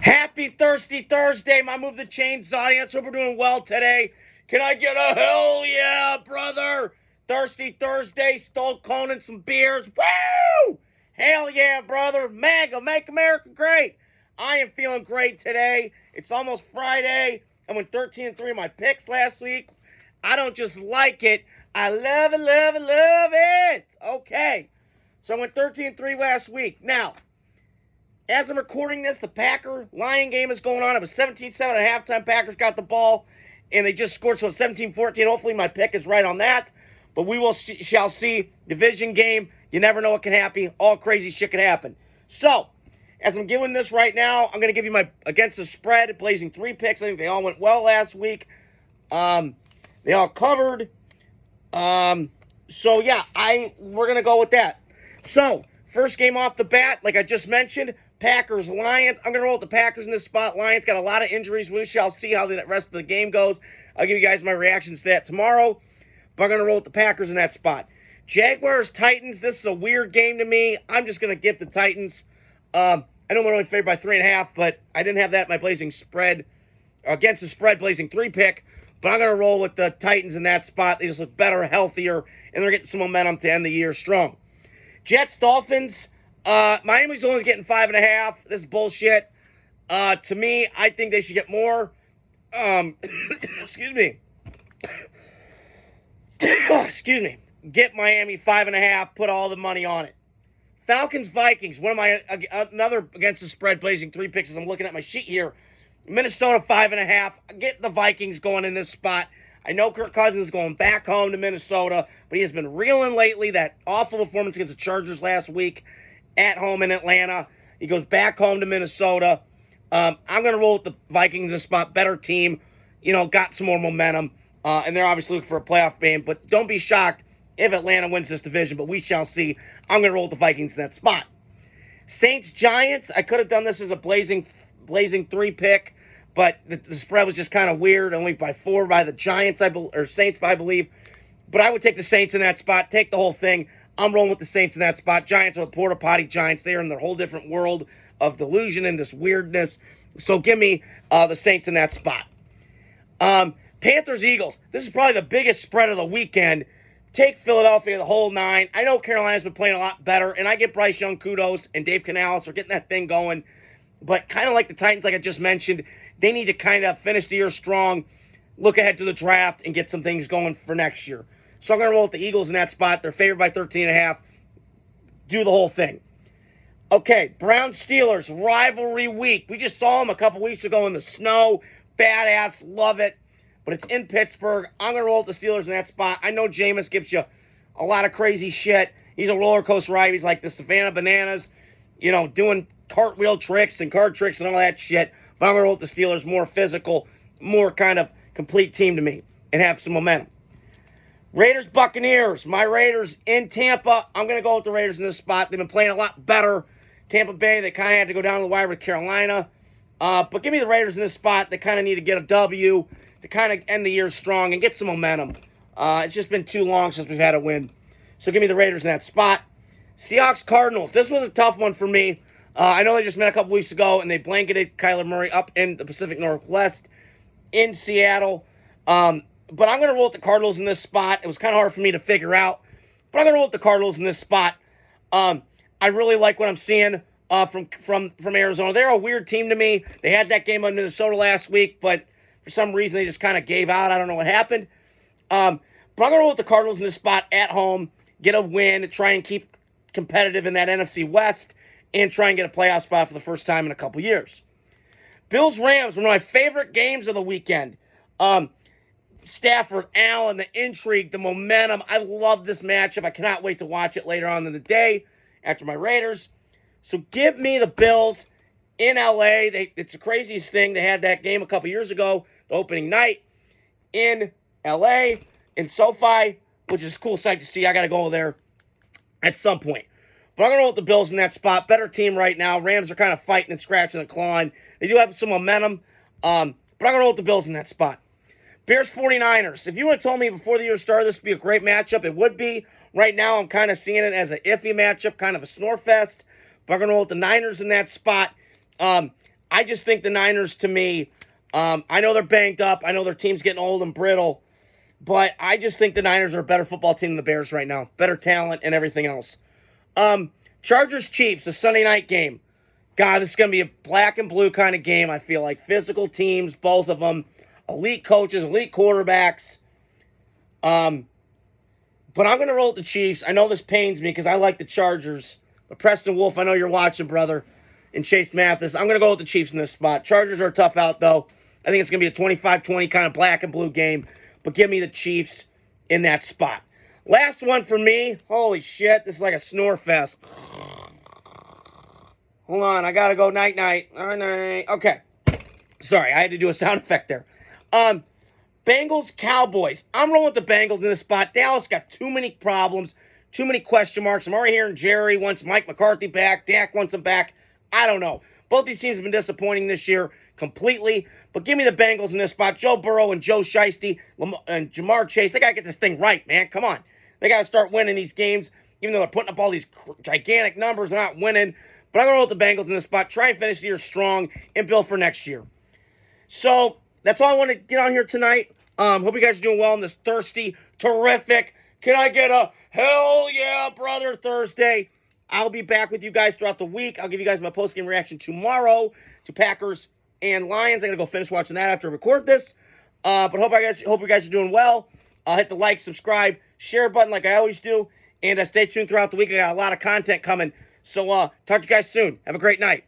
Happy Thirsty Thursday, my Move the Chains audience. Hope we're doing well today. Can I get a hell yeah, brother? Thirsty Thursday, stole Conan some beers. Woo! Hell yeah, brother. MAGA, make America great. I am feeling great today. It's almost Friday. I went 13-3 in my picks last week. I don't just like it. I love it, love it, love it. Okay. So I went 13-3 last week. Now, as I'm recording this, the Packer-Lion game is going on. It was 17-7 at halftime. Packers got the ball, and they just scored, so it's 17-14. Hopefully my pick is right on that. But we shall see. Division game. You never know what can happen. All crazy shit can happen. So, as I'm giving this right now, I'm going to give you my against the spread, blazing 3 picks. I think they all went well last week. They all covered. So, yeah, we're going to go with that. So, first game off the bat, like I just mentioned, Packers, Lions. I'm going to roll with the Packers in this spot. Lions got a lot of injuries. We shall see how the rest of the game goes. I'll give you guys my reactions to that tomorrow. But I'm going to roll with the Packers in that spot. Jaguars, Titans. This is a weird game to me. I'm just going to give the Titans. I know we're only favored by 3.5, but I didn't have that in my blazing spread. Against the spread, blazing 3 pick. But I'm going to roll with the Titans in that spot. They just look better, healthier, and they're getting some momentum to end the year strong. Jets, Dolphins. Miami's only getting 5.5. This is bullshit. To me, I think they should get more. Excuse me. Excuse me. Get Miami 5.5. Put all the money on it. Falcons, Vikings. Another against the spread, blazing 3 picks as I'm looking at my sheet here. Minnesota 5.5. Get the Vikings going in this spot. I know Kirk Cousins is going back home to Minnesota, but he has been reeling lately. That awful performance against the Chargers last week at home in Atlanta. He goes back home to Minnesota. I'm going to roll with the Vikings in this spot. Better team. Got some more momentum. And they're obviously looking for a playoff game. But don't be shocked if Atlanta wins this division. But we shall see. I'm going to roll with the Vikings in that spot. Saints, Giants. I could have done this as a blazing 3 pick. But the spread was just kind of weird. Only by 4 by the Giants, or Saints, I believe. But I would take the Saints in that spot. Take the whole thing. I'm rolling with the Saints in that spot. Giants are the porta potty Giants. They are in their whole different world of delusion and this weirdness. So give me the Saints in that spot. Panthers, Eagles. This is probably the biggest spread of the weekend. Take Philadelphia the whole 9. I know Carolina's been playing a lot better, and I give Bryce Young kudos, and Dave Canales are getting that thing going. But kind of like the Titans, like I just mentioned, they need to kind of finish the year strong, look ahead to the draft, and get some things going for next year. So I'm going to roll with the Eagles in that spot. They're favored by 13.5. Do the whole thing. Okay, Browns-Steelers, rivalry week. We just saw them a couple weeks ago in the snow. Badass, love it. But it's in Pittsburgh. I'm going to roll with the Steelers in that spot. I know Jameis gives you a lot of crazy shit. He's a roller coaster ride. He's like the Savannah Bananas, doing cartwheel tricks and card tricks and all that shit. But I'm going to roll with the Steelers, more physical, more kind of complete team to me, and have some momentum. Raiders, Buccaneers. My Raiders in Tampa. I'm going to go with the Raiders in this spot. They've been playing a lot better. Tampa Bay, they kind of had to go down to the wire with Carolina. But give me the Raiders in this spot. They kind of need to get a W to kind of end the year strong and get some momentum. It's just been too long since we've had a win. So give me the Raiders in that spot. Seahawks, Cardinals. This was a tough one for me. I know they just met a couple weeks ago, and they blanketed Kyler Murray up in the Pacific Northwest in Seattle. But I'm going to roll with the Cardinals in this spot. It was kind of hard for me to figure out. But I'm going to roll with the Cardinals in this spot. I really like what I'm seeing from Arizona. They're a weird team to me. They had that game on Minnesota last week, but for some reason they just kind of gave out. I don't know what happened. But I'm going to roll with the Cardinals in this spot at home. Get a win. Try and keep competitive in that NFC West. And try and get a playoff spot for the first time in a couple years. Bills-Rams, one of my favorite games of the weekend. Stafford, Allen, the intrigue, the momentum. I love this matchup. I cannot wait to watch it later on in the day after my Raiders. So give me the Bills in LA. It's the craziest thing. They had that game a couple years ago, the opening night in LA, in SoFi, which is a cool sight to see. I got to go there at some point. But I'm going to roll with the Bills in that spot. Better team right now. Rams are kind of fighting and scratching and clawing. They do have some momentum. But I'm going to roll with the Bills in that spot. Bears 49ers. If you would have told me before the year started this would be a great matchup, it would be. Right now, I'm kind of seeing it as an iffy matchup, kind of a snore fest. But I'm going to roll with the Niners in that spot. I I just think the Niners, to me, I know they're banged up. I know their team's getting old and brittle. But I just think the Niners are a better football team than the Bears right now. Better talent and everything else. Chargers-Chiefs, a Sunday night game. God, this is going to be a black and blue kind of game, I feel like. Physical teams, both of them. Elite coaches, elite quarterbacks. But I'm going to roll with the Chiefs. I know this pains me because I like the Chargers. But Preston Wolf, I know you're watching, brother. And Chase Mathis, I'm going to go with the Chiefs in this spot. Chargers are tough out, though. I think it's going to be a 25-20 kind of black and blue game. But give me the Chiefs in that spot. Last one for me. Holy shit, this is like a snore fest. Hold on, I got to go night-night. Night-night. Okay. Sorry, I had to do a sound effect there. Bengals, Cowboys. I'm rolling with the Bengals in this spot. Dallas got too many problems, too many question marks. I'm already hearing Jerry wants Mike McCarthy back. Dak wants him back. I don't know. Both these teams have been disappointing this year completely. But give me the Bengals in this spot. Joe Burrow and Joe Shiesty and Jamar Chase. They got to get this thing right, man. Come on. They got to start winning these games. Even though they're putting up all these gigantic numbers, they're not winning. But I'm going to roll with the Bengals in this spot. Try and finish the year strong and build for next year. So that's all I want to get on here tonight. Hope you guys are doing well on this thirsty, terrific, can I get a hell yeah, brother Thursday. I'll be back with you guys throughout the week. I'll give you guys my post-game reaction tomorrow to Packers and Lions. I'm going to go finish watching that after I record this. But hope you guys are doing well. Hit the like, subscribe, share button like I always do. And stay tuned throughout the week. I got a lot of content coming. So talk to you guys soon. Have a great night.